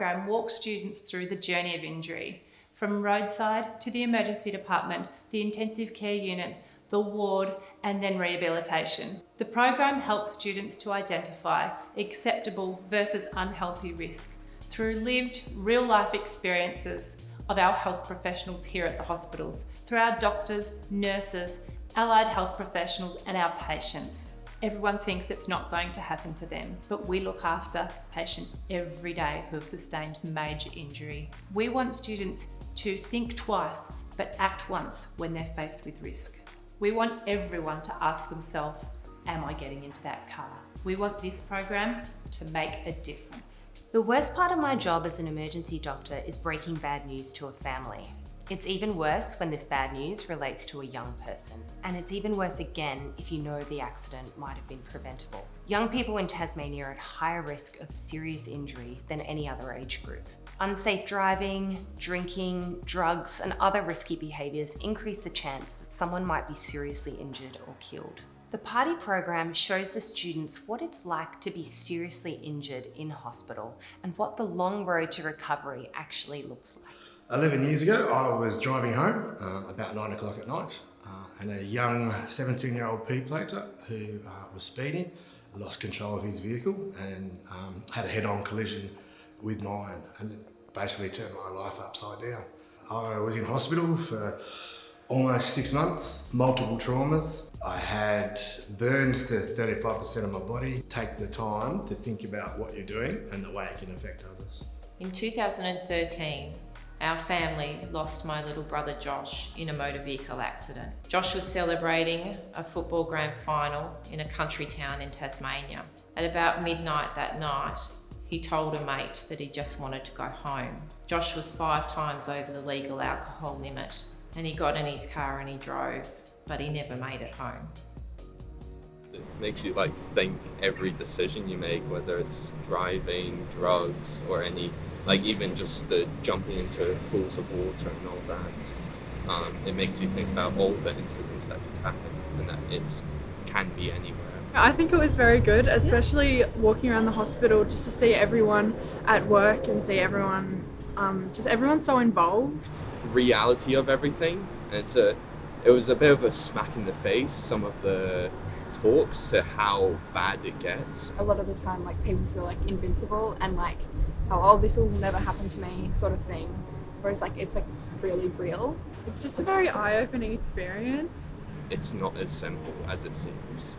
program walks students through the journey of injury, from roadside to the emergency department, the intensive care unit, the ward, and then rehabilitation. The program helps students to identify acceptable versus unhealthy risk through lived, real-life experiences of our health professionals here at the hospitals, through our doctors, nurses, allied health professionals, and our patients. Everyone thinks it's not going to happen to them, but we look after patients every day who have sustained major injury. We want students to think twice, but act once when they're faced with risk. We want everyone to ask themselves, am I getting into that car? We want this program to make a difference. The worst part of my job as an emergency doctor is breaking bad news to a family. It's even worse when this bad news relates to a young person. And it's even worse again if you know the accident might have been preventable. Young people in Tasmania are at higher risk of serious injury than any other age group. Unsafe driving, drinking, drugs, and other risky behaviours increase the chance that someone might be seriously injured or killed. The PARY program shows the students what it's like to be seriously injured in hospital and what the long road to recovery actually looks like. 11 years ago, I was driving home about 9 o'clock at night, and a young 17-year-old P-plater who was speeding lost control of his vehicle and had a head-on collision with mine, and it basically turned my life upside down. I was in hospital for almost 6 months, multiple traumas. I had burns to 35% of my body. Take the time to think about what you're doing and the way it can affect others. In 2013, our family lost my little brother Josh in a motor vehicle accident. Josh was celebrating a football grand final in a country town in Tasmania. At about midnight that night, he told a mate that he just wanted to go home. Josh was 5 times over the legal alcohol limit, and he got in his car and he drove, but he never made it home. It makes you think every decision you make, whether it's driving, drugs, or even just the jumping into pools of water and all that. It makes you think about all the incidents that could happen and that it can be anywhere. I think it was very good, especially walking around the hospital just to see everyone at work and see everyone, everyone's so involved. Reality of everything. It was a bit of a smack in the face, some of the talks to how bad it gets. A lot of the time, people feel invincible and oh, this will never happen to me sort of thing. Whereas it's really real. It's just a very eye-opening experience. It's not as simple as it seems.